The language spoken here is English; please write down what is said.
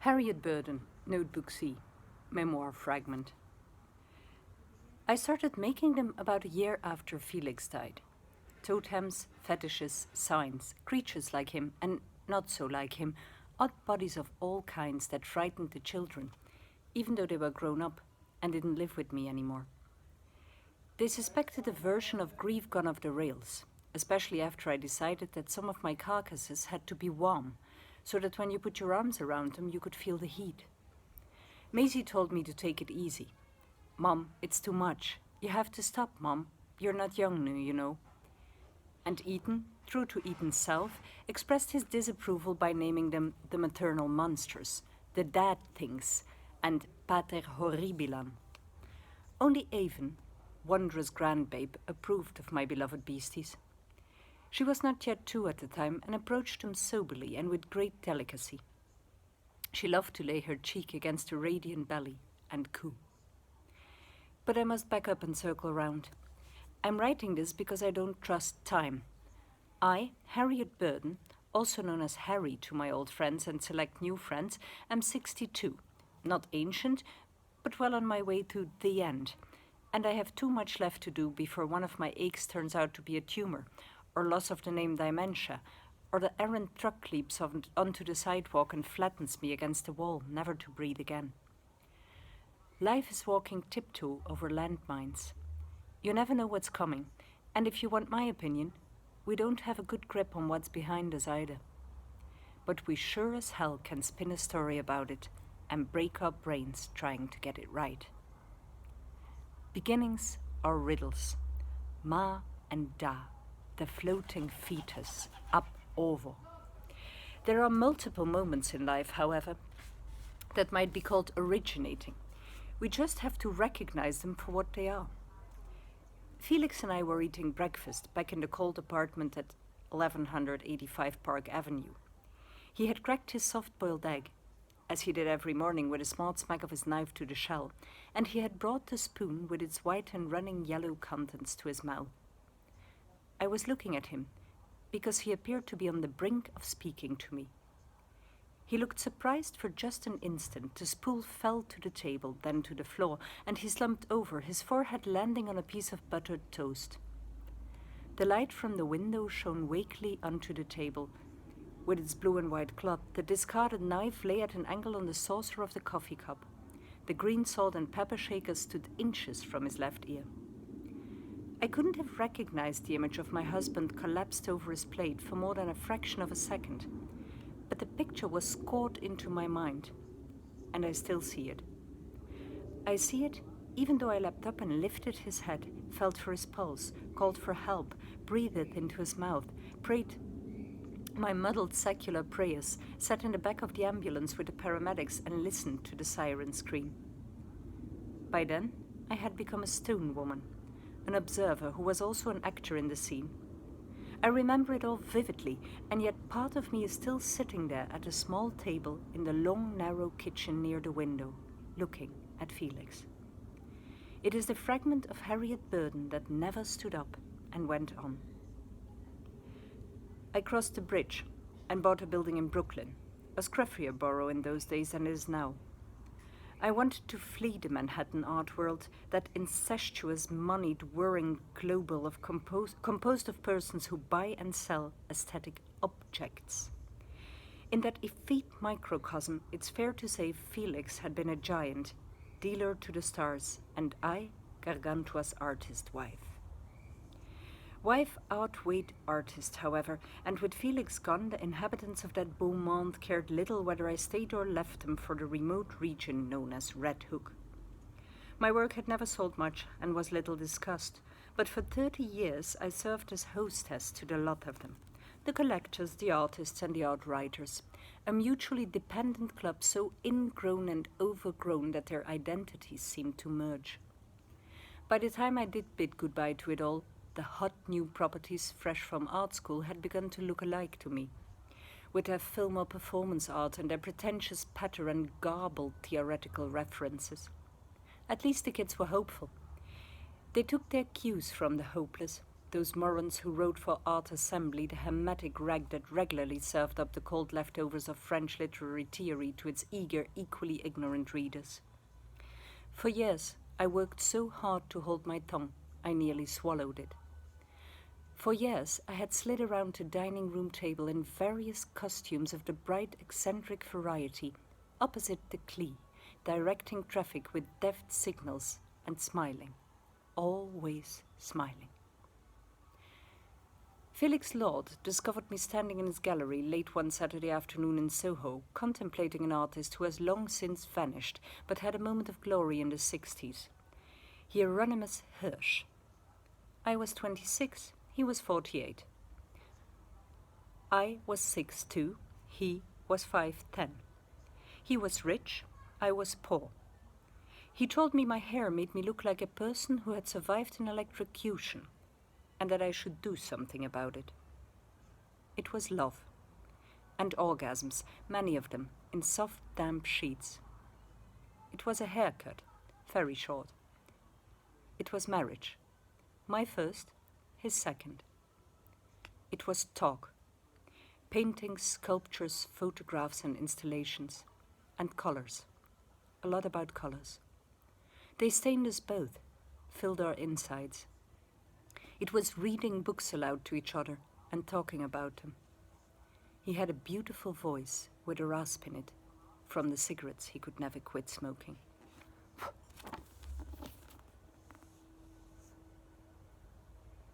Harriet Burden, Notebook C, Memoir Fragment. I started making them about a year after Felix died. Totems, fetishes, signs, creatures like him and not so like him, odd bodies of all kinds that frightened the children, even though they were grown up and didn't live with me anymore. They suspected a version of grief gone off the rails, especially after I decided that some of my carcasses had to be warm, so that when you put your arms around them you could feel the heat. Maisie told me to take it easy. "Mom, it's too much. You have to stop, Mom. You're not young now, you know." And Ethan, true to Ethan's self, expressed his disapproval by naming them the maternal monsters, the dad things, and pater horribilam. Only Avon, wondrous grandbabe, approved of my beloved beasties. She was not yet 2 at the time and approached them soberly and with great delicacy. She loved to lay her cheek against a radiant belly and coo. But I must back up and circle round. I'm writing this because I don't trust time. I, Harriet Burden, also known as Harry to my old friends and select new friends, am 62, not ancient, but well on my way to the end, and I have too much left to do before one of my aches turns out to be a tumor, or loss of the name dementia, or the errant truck leaps onto the sidewalk and flattens me against the wall, never to breathe again. Life is walking tiptoe over landmines. You never know what's coming, and if you want my opinion, we don't have a good grip on what's behind us either. But we sure as hell can spin a story about it and break our brains trying to get it right. Beginnings are riddles. Ma and Da, the floating fetus, up over. There are multiple moments in life, however, that might be called originating. We just have to recognize them for what they are. Felix and I were eating breakfast back in the cold apartment at 1185 Park Avenue. He had cracked his soft-boiled egg, as he did every morning with a smart smack of his knife to the shell, and he had brought the spoon with its white and running yellow contents to his mouth. I was looking at him, because he appeared to be on the brink of speaking to me. He looked surprised for just an instant. The spool fell to the table, then to the floor, and he slumped over, his forehead landing on a piece of buttered toast. The light from the window shone wakely onto the table. With its blue and white cloth, the discarded knife lay at an angle on the saucer of the coffee cup. The green salt and pepper shaker stood inches from his left ear. I couldn't have recognized the image of my husband collapsed over his plate for more than a fraction of a second. But the picture was scored into my mind, and I still see it. I see it even though I leapt up and lifted his head, felt for his pulse, called for help, breathed into his mouth, prayed my muddled secular prayers, sat in the back of the ambulance with the paramedics and listened to the siren scream. By then, I had become a stone woman, an observer who was also an actor in the scene. I remember it all vividly, and yet part of me is still sitting there at a small table in the long, narrow kitchen near the window, looking at Felix. It is the fragment of Harriet Burden that never stood up and went on. I crossed the bridge and bought a building in Brooklyn, a scruffier borough in those days than it is now. I wanted to flee the Manhattan art world, that incestuous, moneyed, whirring global of composed of persons who buy and sell aesthetic objects. In that effete microcosm, it's fair to say Felix had been a giant, dealer to the stars, and I, Gargantua's artist wife. Wife outweighed artist, however, and with Felix gone, the inhabitants of that beau monde cared little whether I stayed or left them for the remote region known as Red Hook. My work had never sold much and was little discussed, but for 30 years I served as hostess to the lot of them, the collectors, the artists, and the art writers, a mutually dependent club so ingrown and overgrown that their identities seemed to merge. By the time I did bid goodbye to it all, the hot new properties fresh from art school had begun to look alike to me, with their film or performance art and their pretentious patter and garbled theoretical references. At least the kids were hopeful. They took their cues from the hopeless, those morons who wrote for Art Assembly, the hematic rag that regularly served up the cold leftovers of French literary theory to its eager, equally ignorant readers. For years, I worked so hard to hold my tongue, I nearly swallowed it. For years, I had slid around a dining room table in various costumes of the bright, eccentric variety, opposite the Clee, directing traffic with deft signals and smiling, always smiling. Felix Lord discovered me standing in his gallery late one Saturday afternoon in Soho, contemplating an artist who has long since vanished, but had a moment of glory in the 60s. Hieronymus Hirsch. I was 26, he was 48. I was 6'2", he was 5'10". He was rich, I was poor. He told me my hair made me look like a person who had survived an electrocution, and that I should do something about it. It was love, and orgasms, many of them, in soft, damp sheets. It was a haircut, very short. It was marriage, my first, his second. It was talk, paintings, sculptures, photographs and installations, and colors, a lot about colors. They stained us both, filled our insides. It was reading books aloud to each other and talking about them. He had a beautiful voice with a rasp in it, from the cigarettes he could never quit smoking.